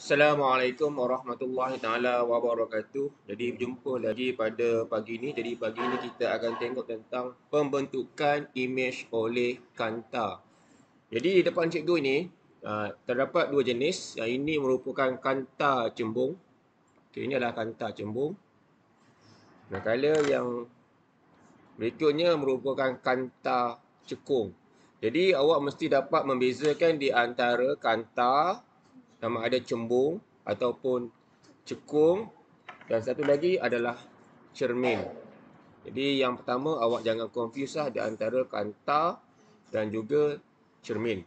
Assalamualaikum warahmatullahi taala wabarakatuh. Jadi berjumpa lagi pada pagi ini. Jadi pagi ini kita akan tengok tentang pembentukan imej oleh kanta. Jadi di depan cikgu ini terdapat dua jenis. Yang ini merupakan kanta cembung. Okey, ini adalah kanta cembung. Manakala yang berikutnya merupakan kanta cekung. Jadi awak mesti dapat membezakan di antara kanta sama ada cembung ataupun cekung, dan satu lagi adalah cermin. Jadi yang pertama awak jangan confuse lah di antara kanta dan juga cermin.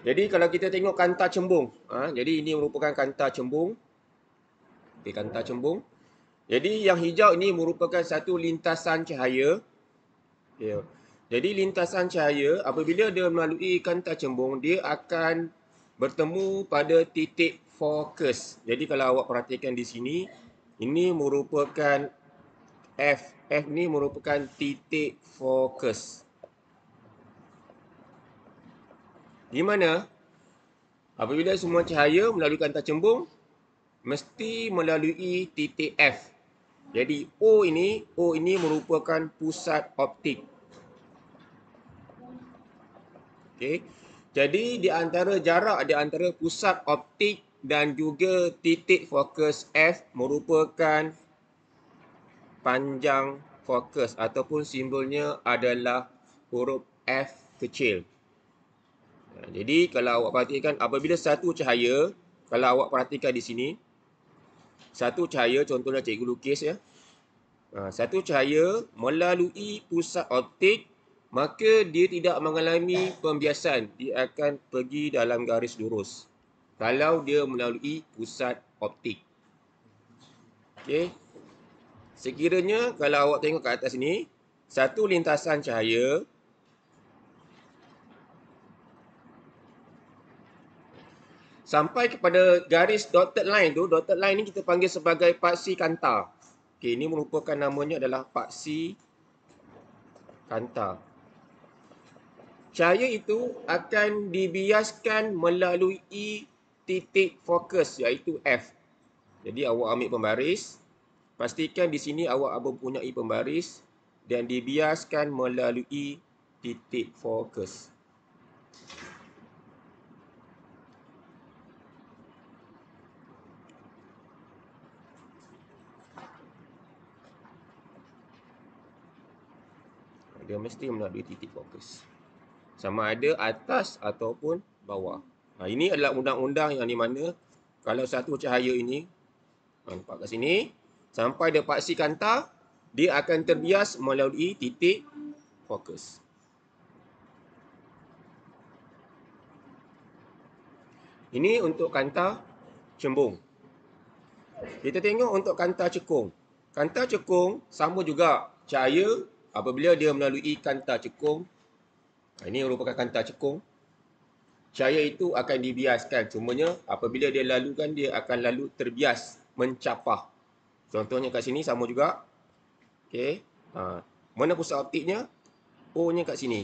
Jadi kalau kita tengok kanta cembung, jadi ini merupakan kanta cembung. Okay, kanta cembung. Jadi yang hijau ini merupakan satu lintasan cahaya. Ya. Jadi lintasan cahaya apabila dia melalui kanta cembung, dia akan bertemu pada titik fokus. Jadi kalau awak perhatikan di sini, ini merupakan F. F ni merupakan titik fokus. Di mana apabila semua cahaya melalui kanta cembung, mesti melalui titik F. Jadi O ini merupakan pusat optik. Okey. Jadi di antara jarak di antara pusat optik dan juga titik fokus F merupakan panjang fokus ataupun simbolnya adalah huruf F kecil. Jadi kalau awak perhatikan apabila satu cahaya, kalau awak perhatikan di sini, satu cahaya contohnya cikgu lukis ya. Satu cahaya melalui pusat optik, maka dia tidak mengalami pembiasan. Dia akan pergi dalam garis lurus kalau dia melalui pusat optik. Okey. Sekiranya kalau awak tengok kat atas ni, satu lintasan cahaya sampai kepada garis dotted line tu, dotted line ni kita panggil sebagai paksi kanta. Okey, ini merupakan namanya adalah paksi kanta. Cahaya itu akan dibiaskan melalui titik fokus iaitu F. Jadi awak ambil pembaris, pastikan di sini awak mempunyai pembaris dan dibiaskan melalui titik fokus. Dia mesti melalui titik fokus. Sama ada atas ataupun bawah. Ini adalah undang-undang yang di mana kalau satu cahaya ini, nampak kat sini, sampai dia paksi kanta, dia akan terbias melalui titik fokus. Ini untuk kanta cembung. Kita tengok untuk kanta cekung. Kanta cekung sama juga cahaya apabila dia melalui kanta cekung. Ini merupakan kanta cekung. Cahaya itu akan dibiaskan. Cumanya apabila dia lalukan, dia akan lalu terbias, mencapah. Contohnya kat sini sama juga. Okey. Mana pusat optiknya? O-nya kat sini.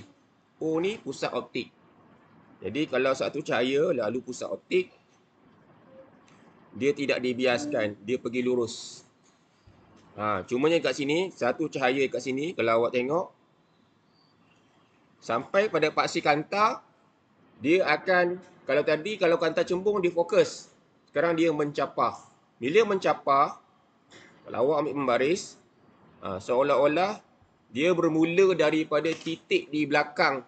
O ni pusat optik. Jadi kalau satu cahaya lalu pusat optik, dia tidak dibiaskan, dia pergi lurus. Cumanya kat sini, satu cahaya kat sini, kalau awak tengok, sampai pada paksi kanta, dia akan, kalau kanta cembung dia fokus. Sekarang dia mencapah. Bila mencapah, kalau awak ambil membaris, seolah-olah dia bermula daripada titik di belakang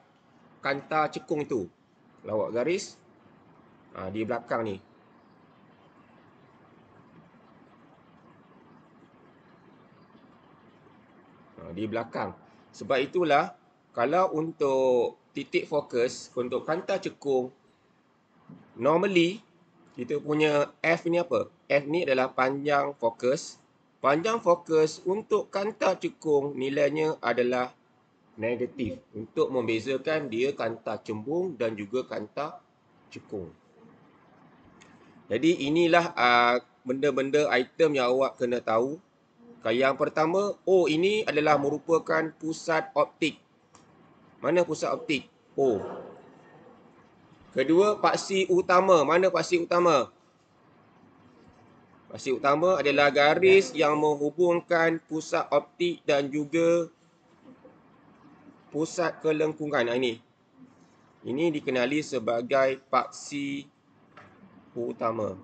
kanta cekung itu. Kalau awak garis, di belakang ni. Di belakang. Sebab itulah, kalau untuk titik fokus, untuk kanta cekung, normally, kita punya F ni apa? F ni adalah panjang fokus. Panjang fokus untuk kanta cekung, nilainya adalah negatif. Untuk membezakan dia kanta cembung dan juga kanta cekung. Jadi inilah benda-benda item yang awak kena tahu. Yang pertama, O ini adalah merupakan pusat optik. Mana pusat optik? O. Kedua, paksi utama. Mana paksi utama? Paksi utama adalah garis yang menghubungkan pusat optik dan juga pusat kelengkungan. Ini dikenali sebagai paksi utama.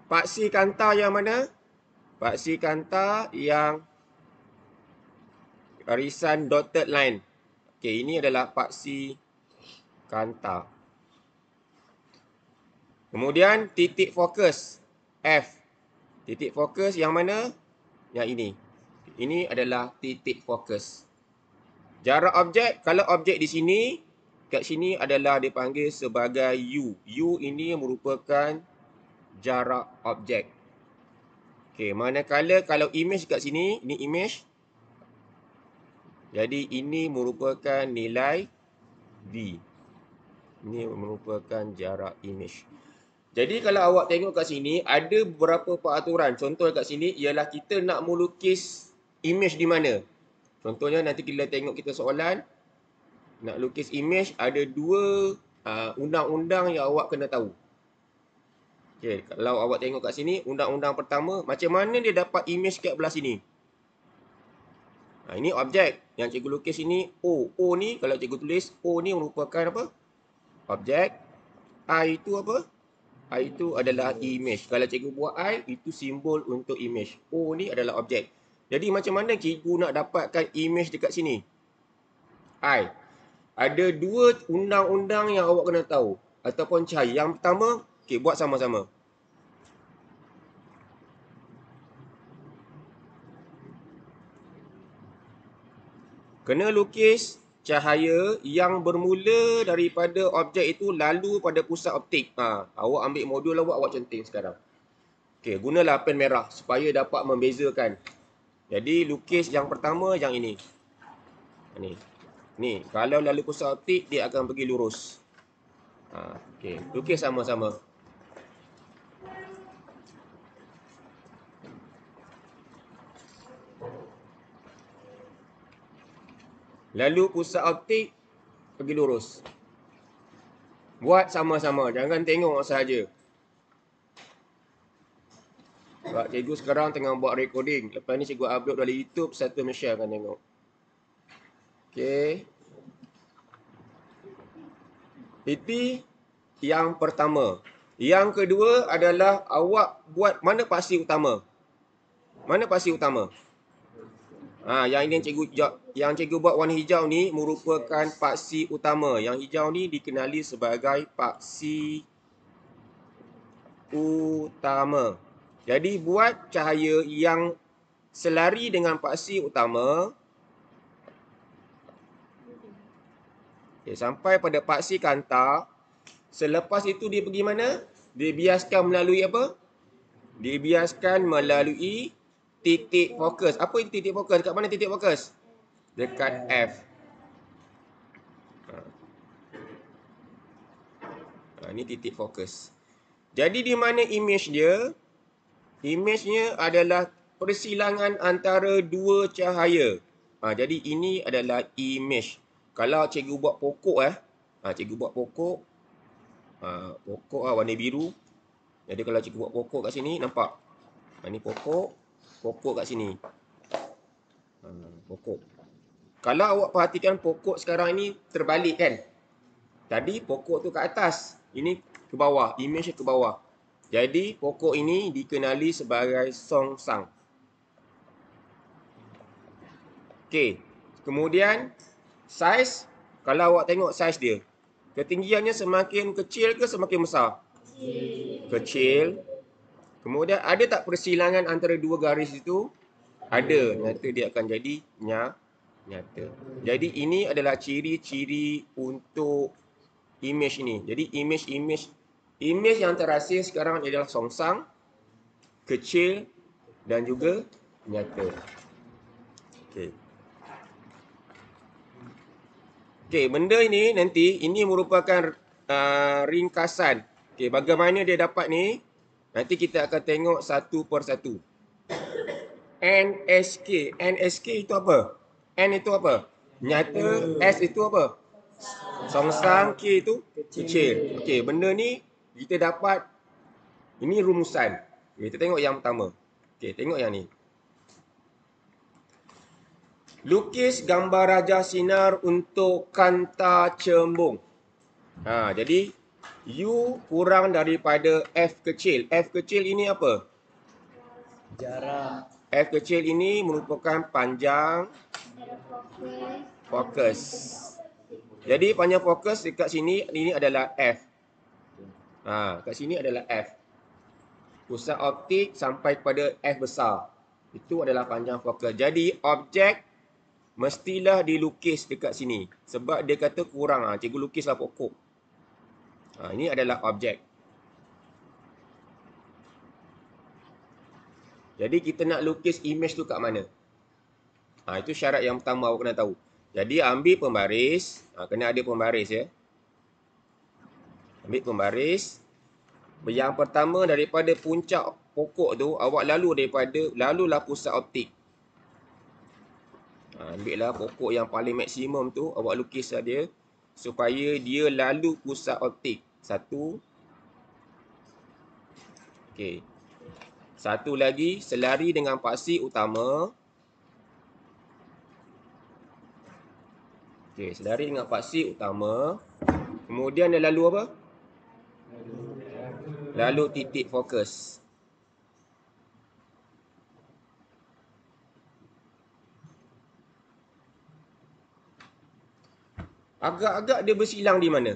Paksi kanta yang mana? Paksi kanta yang garisan dotted line. Okey, ini adalah paksi kanta. Kemudian titik fokus F. Titik fokus yang mana? Yang ini. Ini adalah titik fokus. Jarak objek, kalau objek di sini, kat sini adalah dipanggil sebagai U. U ini merupakan jarak objek. Okey, manakala kalau image kat sini, ini image. Jadi ini merupakan nilai V. Ini merupakan jarak image. Jadi kalau awak tengok kat sini, ada beberapa peraturan. Contoh kat sini ialah kita nak melukis image di mana. Contohnya nanti kita tengok kita soalan. Nak lukis image, ada dua undang-undang yang awak kena tahu. Okay, kalau awak tengok kat sini, undang-undang pertama, macam mana dia dapat image kat belah sini. Ini objek. Yang cikgu lukis ini O. O ni, kalau cikgu tulis, O ni merupakan apa? Objek. I itu apa? I itu adalah image. Kalau cikgu buat I, itu simbol untuk image. O ni adalah objek. Jadi macam mana cikgu nak dapatkan image dekat sini? I. Ada dua undang-undang yang awak kena tahu. Ataupun cari. Yang pertama, okay, buat sama-sama. Kena lukis cahaya yang bermula daripada objek itu lalu pada pusat optik. Awak ambil modul awak centing sekarang. Okey, gunalah pen merah supaya dapat membezakan. Jadi lukis yang pertama yang ini. Ni, kalau lalu pusat optik dia akan pergi lurus. Okey, lukis sama-sama. Lalu pusat optik pergi lurus. Buat sama-sama, jangan tengok sahaja. Sebab cikgu sekarang tengah buat recording. Lepas ni cikgu upload dalam YouTube, satu Malaysia akan tengok. Okey. Itu yang pertama. Yang kedua adalah awak buat mana paksi utama? Mana paksi utama? Yang cikgu buat warna hijau ni merupakan paksi utama. Yang hijau ni dikenali sebagai paksi utama. Jadi buat cahaya yang selari dengan paksi utama. Okay, sampai pada paksi kanta. Selepas itu dia pergi mana? Dia biaskan melalui apa? Dia biaskan melalui titik fokus. Apa itu titik fokus? Dekat mana titik fokus? Dekat F. Ini titik fokus. Jadi di mana image dia? Image-nya adalah persilangan antara dua cahaya. Jadi ini adalah image. Kalau cikgu buat pokok cikgu buat pokok. Pokok warna biru. Jadi kalau cikgu buat pokok kat sini, nampak? Ini pokok. Pokok kat sini. Pokok. Kalau awak perhatikan pokok sekarang ini terbalik kan? Tadi pokok tu ke atas. Ini ke bawah. Image ke bawah. Jadi pokok ini dikenali sebagai songsang. Okey. Kemudian saiz. Kalau awak tengok saiz dia. Ketinggiannya semakin kecil ke semakin besar? Kecil. Kemudian ada tak persilangan antara dua garis itu? Ada. Nyata dia akan jadi nyata. Jadi ini adalah ciri-ciri untuk image ini. Jadi image yang terhasil sekarang adalah songsang, kecil dan juga nyata. Okey, benda ini nanti ini merupakan ringkasan. Okey, bagaimana dia dapat ni? Nanti kita akan tengok satu persatu. NSK. NSK itu apa? N itu apa? Nyata. S itu apa? Songsang K itu kecil. Okey, benda ni kita dapat, ini rumusan. Kita tengok yang pertama. Okey, tengok yang ni. Lukis gambar Raja Sinar untuk kanta cembung. Jadi U kurang daripada F kecil. F kecil ini apa? Jarak. F kecil ini merupakan panjang fokus. Jadi panjang fokus dekat sini ini adalah F. Kat sini adalah F. Pusat optik sampai kepada F besar. Itu adalah panjang fokus. Jadi objek mestilah dilukis dekat sini. Sebab dia kata kurang. Cikgu lukislah pokok. Ini adalah objek. Jadi kita nak lukis image tu kat mana? Itu syarat yang pertama awak kena tahu. Jadi ambil pembaris. Kena ada pembaris ya. Ambil pembaris. Yang pertama daripada puncak pokok tu, awak lalulah pusat optik. Ambil lah pokok yang paling maksimum tu, awak lukislah dia supaya dia lalu pusat optik. Satu. Okey. Satu lagi, selari dengan paksi utama. Okey, selari dengan paksi utama. Kemudian dia lalu apa? Lalu titik fokus. Agak-agak dia bersilang di mana?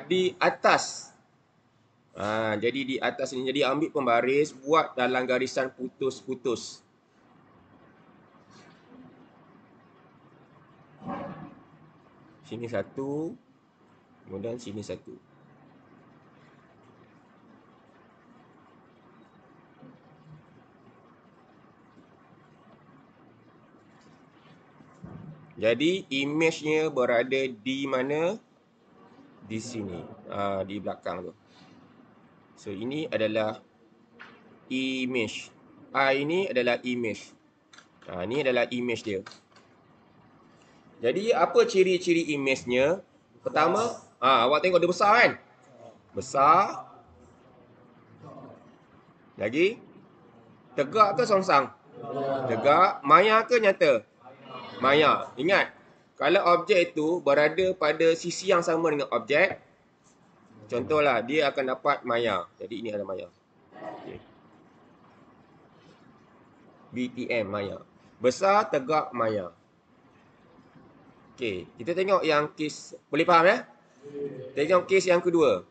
Di atas. Jadi di atas ni. Jadi ambil pembaris, buat dalam garisan putus-putus. Sini satu. Kemudian sini satu. Jadi image-nya berada di mana? Di sini. Di belakang tu. So ini adalah image. Ini adalah image. Ini adalah image dia. Jadi apa ciri-ciri image-nya? Pertama, awak tengok dia besar kan? Besar. Lagi? Tegak ke songsang? Tegak. Maya ke nyata? Maya. Ingat, kalau objek itu berada pada sisi yang sama dengan objek, contohlah, dia akan dapat maya. Jadi ini adalah maya. Okay. BTM, maya. Besar, tegak, maya. Okey, kita tengok yang kes, boleh faham ya? Tengok kes yang kedua.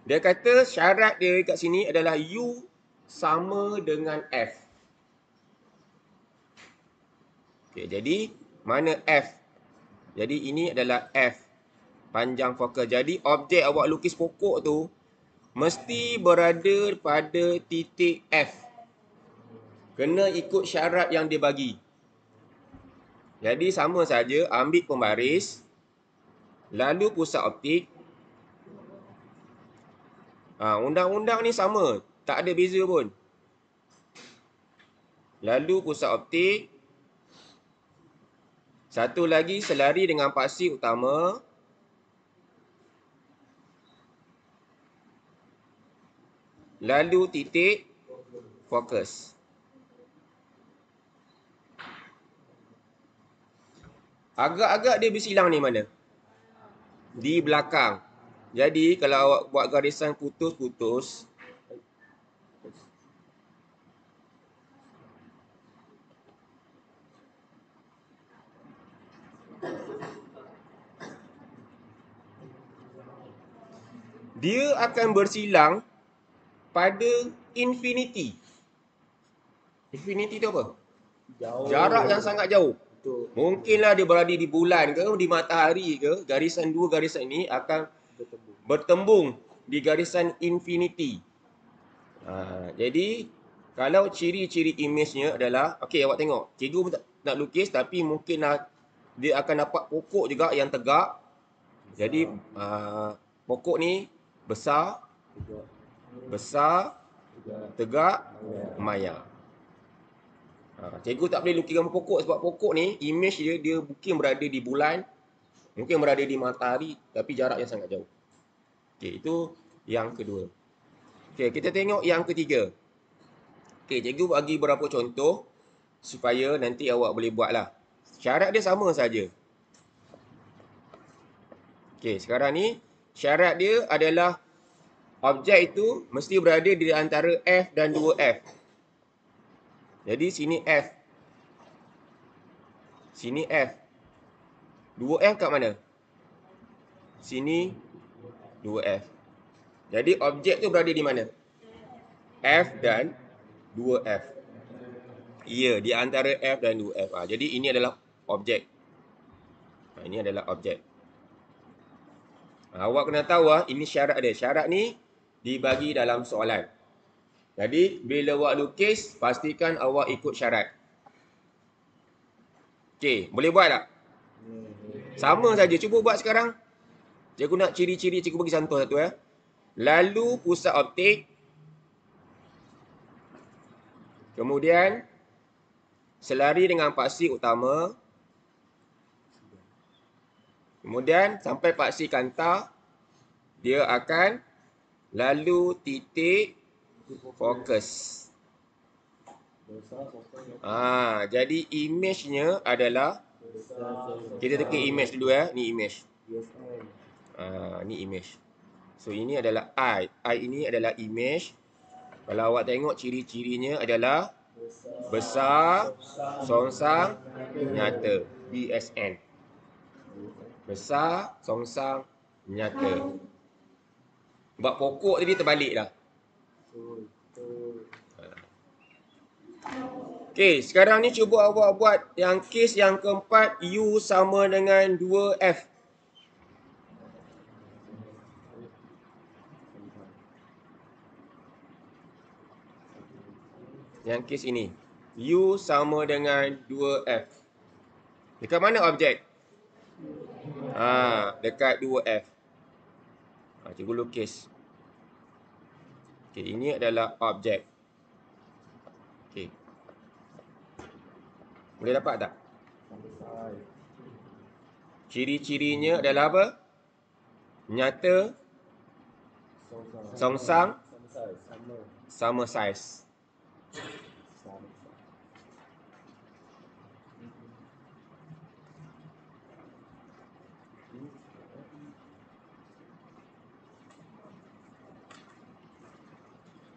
Dia kata syarat dia kat sini adalah U sama dengan F. Okey, jadi mana F? Jadi ini adalah F. Panjang fokus. Jadi objek awak lukis pokok tu mesti berada pada titik F. Kena ikut syarat yang dia bagi. Jadi sama saja, ambil pembaris, lalu pusat optik. Undang-undang ni sama, tak ada beza pun. Lalu pusat optik. Satu lagi, selari dengan paksi utama. Lalu titik fokus. Agak-agak dia bersilang ni mana? Di belakang. Jadi kalau awak buat garisan putus-putus, dia akan bersilang pada infinity. Infinity tu apa? Jauh. Jarak yang sangat jauh. Betul. Mungkinlah dia berada di bulan ke, di matahari ke, garisan dua garisan ini akan bertembung di garisan infinity. Jadi kalau ciri-ciri image-nya adalah, okey awak tengok, cikgu nak lukis tapi mungkinlah dia akan dapat pokok juga yang tegak. Jadi pokok ni besar, tegak, maya. Cikgu tak boleh lukis gambar pokok sebab pokok ni image dia mungkin berada di bulan, mungkin berada di matahari tapi jarak yang sangat jauh. Okey, itu yang kedua. Okey, kita tengok yang ketiga. Okey, cikgu bagi beberapa contoh supaya nanti awak boleh buatlah. Syarat dia sama saja. Okey, sekarang ni syarat dia adalah objek itu mesti berada di antara F dan 2F. Jadi sini F. Sini F. 2F kat mana? Sini 2F. Jadi objek tu berada di mana? F dan 2F. Ya, di antara F dan 2F. Jadi ini adalah objek. Ini adalah objek. Awak kena tahu ini syarat dia. Syarat ni dibagi dalam soalan. Jadi bila awak lukis, pastikan awak ikut syarat. Okey, boleh buat tak? Sama saja. Cuba buat sekarang. Cikgu nak ciri-ciri, cikgu bagi contoh satu ya. Lalu pusat optik. Kemudian selari dengan paksi utama. Kemudian sampai paksi kanta, dia akan lalu titik fokus. Jadi image-nya adalah, kita teka image dulu ya. Ni image. Ni image. So ini adalah I. I ini adalah image. Kalau awak tengok ciri-cirinya adalah besar, songsang, nyata. BSN. Besar, songsang, nyata. Sebab pokok tadi terbalik dah. Okey, sekarang ni cuba awak buat yang kes yang keempat, U sama dengan 2F. Yang kes ini. U sama dengan 2F. Dekat mana objek? Dekat 2F. Cikgu lukis. Okey, ini adalah objek. Okey. Boleh dapat tak? Ciri-cirinya adalah apa? Nyata, songsang, sama saiz.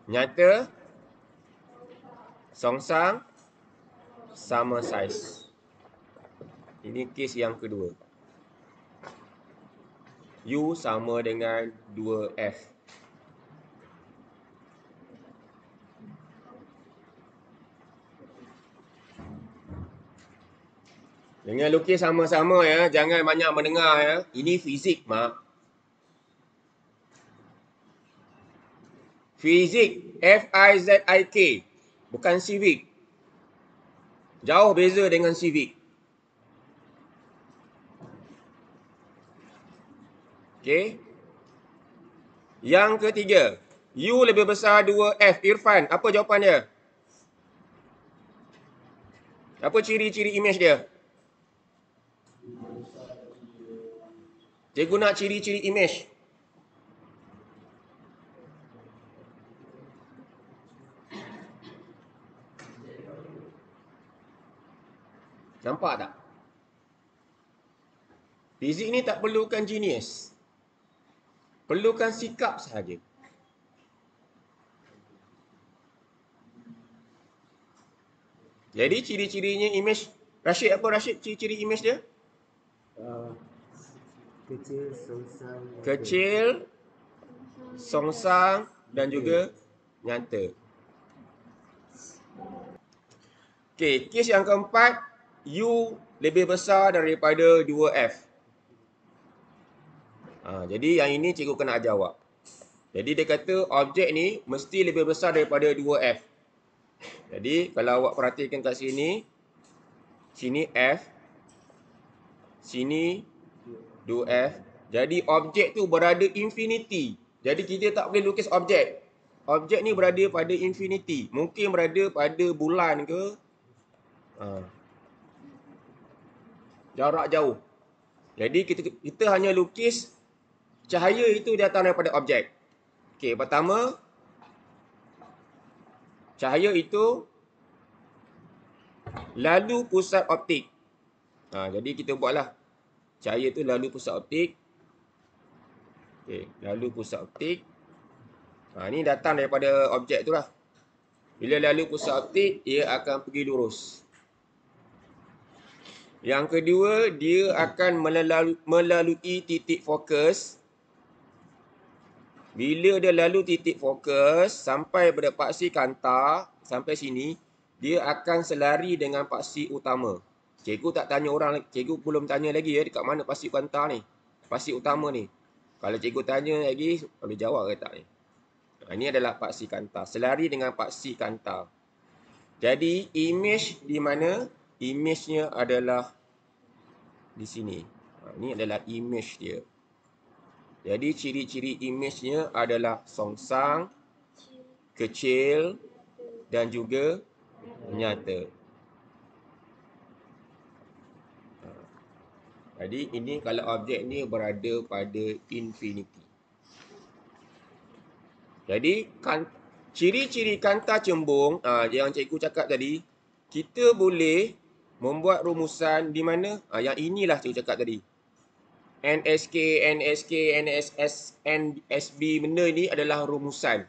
Nyata, songsang, sama saiz. Ini kes yang kedua. U sama dengan 2F. Dengan lukis sama-sama ya, jangan banyak mendengar ya. Ini fizik, mak. Fizik, F-I-Z-I-K. Bukan civic. Jauh beza dengan civic. Okey. Yang ketiga. U lebih besar 2F. Irfan, apa jawapan dia? Apa ciri-ciri image dia? Cikgu nak ciri-ciri image. Nampak tak? Fizik ni tak perlukan genius. Perlukan sikap sahaja. Jadi ciri-cirinya image. Rashid, apa Rashid ciri-ciri image dia? Kecil, songsang dan juga nyata. Okey, kes yang keempat, U lebih besar daripada 2F. Jadi yang ini cikgu kena ajar awak. Jadi dia kata objek ni mesti lebih besar daripada 2F. Jadi kalau awak perhatikan kat sini, sini F, sini 2F. Jadi objek tu berada infinity. Jadi kita tak boleh lukis objek. Objek ni berada pada infinity. Mungkin berada pada bulan ke, Ha. Jarak jauh. Jadi kita hanya lukis cahaya itu datang daripada objek. Okey, pertama cahaya itu lalu pusat optik. Jadi kita buatlah cahaya itu lalu pusat optik. Okey, lalu pusat optik. Ni datang daripada objek tu lah. Bila lalu pusat optik, ia akan pergi lurus. Yang kedua, dia akan melalui titik fokus. Bila dia lalu titik fokus sampai pada paksi kanta, sampai sini, dia akan selari dengan paksi utama. Cikgu tak tanya orang, cikgu belum tanya lagi ya, dekat mana paksi kanta ni? Paksi utama ni. Kalau cikgu tanya lagi, boleh jawab ke tak ni? Ini adalah paksi kanta. Selari dengan paksi kanta. Jadi, image di mana? Image-nya adalah di sini. Ini adalah image dia. Jadi, ciri-ciri image-nya adalah songsang, kecil, dan juga nyata. Jadi, ini kalau objek ni berada pada infinity. Jadi, ciri-ciri kanta cembung, yang cikgu cakap tadi, kita boleh membuat rumusan di mana, yang inilah cikgu cakap tadi. NSK, NSS, NSB, benda ni adalah rumusan.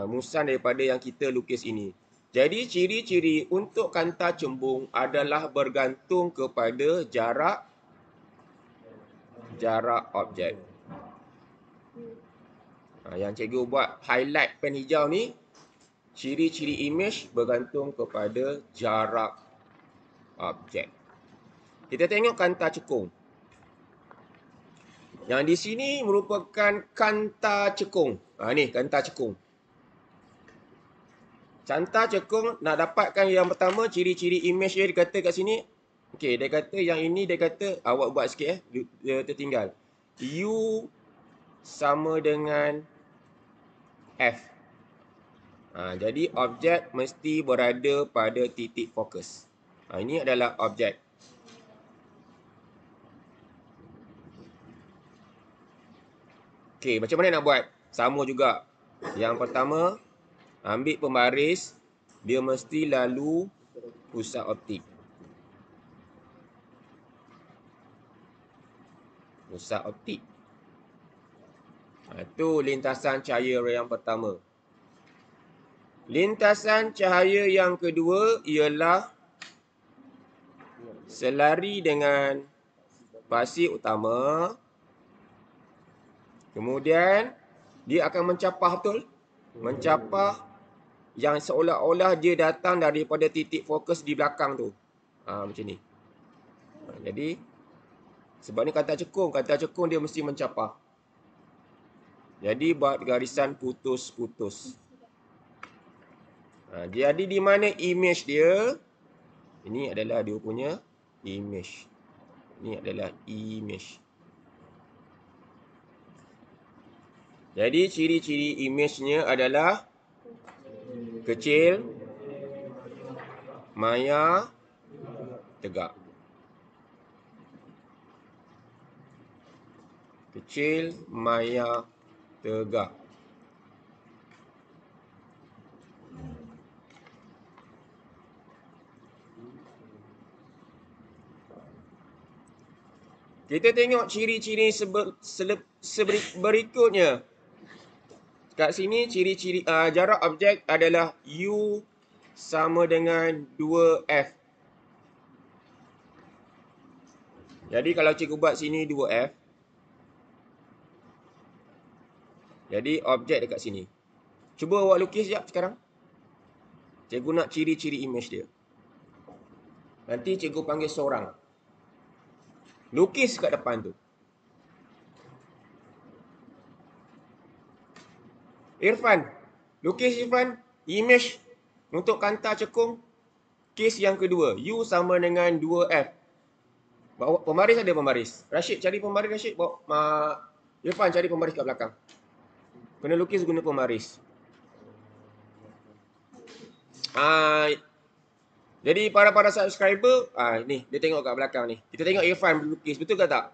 Rumusan daripada yang kita lukis ini. Jadi, ciri-ciri untuk kanta cembung adalah bergantung kepada jarak objek. Yang cikgu buat highlight pen hijau ni, ciri-ciri image bergantung kepada jarak objek. Kita tengok kanta cekung. Yang di sini merupakan kanta cekung. Ni kanta cekung. Kanta cekung, nak dapatkan yang pertama, ciri-ciri image dia kata kat sini. Okey, dia kata yang ini, dia kata, awak buat sikit dia tertinggal. U sama dengan F. Jadi objek mesti berada pada titik fokus. Ini adalah objek. Okey, macam mana nak buat? Sama juga. Yang pertama, ambil pembaris, dia mesti lalu pusat optik. Pusat optik. Itu lintasan cahaya yang pertama. Lintasan cahaya yang kedua ialah selari dengan paksi utama. Kemudian, dia akan mencapah betul. Mencapah yang seolah-olah dia datang daripada titik fokus di belakang tu. Macam ni. Jadi, sebab ni kanta cekung dia mesti mencapah. Jadi, buat garisan putus-putus. Jadi, di mana image dia? Ini adalah dia punya image. Ini adalah image. Jadi, ciri-ciri image-nya adalah kecil, maya, tegak. Kecil, maya, tegak. Kita tengok ciri-ciri berikutnya. Kat sini ciri-ciri jarak objek adalah U sama dengan 2F. Jadi kalau cikgu buat sini 2F. Jadi objek dekat sini. Cuba awak lukis sekejap sekarang. Cikgu nak ciri-ciri image dia. Nanti cikgu panggil seorang. Lukis kat depan tu. Irfan. Lukis Irfan. Image untuk kanta cekung. Kes yang kedua. U sama dengan 2F. Pembaris ada pembaris. Rashid cari pembaris Rashid. Irfan cari pembaris kat belakang. Kena lukis guna pembaris. Jadi para subscriber, ni dia tengok kat belakang ni. Kita tengok Irfan berlukis, betul ke tak?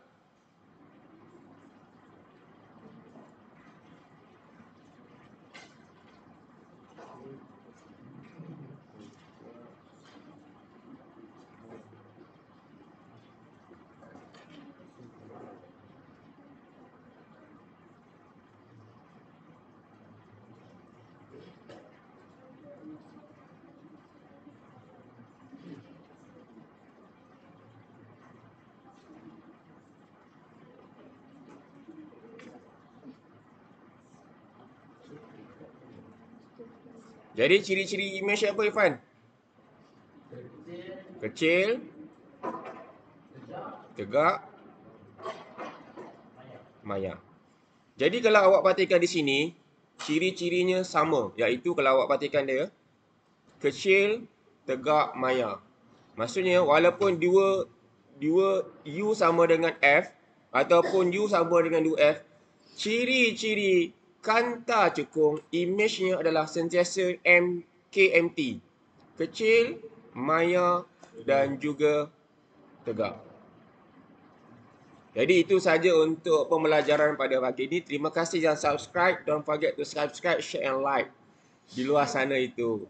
Jadi ciri-ciri image apa Irfan? Kecil, tegak, maya. Jadi kalau awak perhatikan di sini, ciri-cirinya sama, iaitu kalau awak perhatikan dia, kecil, tegak, maya. Maksudnya walaupun dua U sama dengan F ataupun U sama dengan 2F, ciri-ciri kanta cekung image-nya adalah sentiasa KMT. Kecil, maya dan juga tegak. Jadi itu saja untuk pembelajaran pada pagi ini. Terima kasih yang subscribe. Don't forget to subscribe, share and like. Di luar sana itu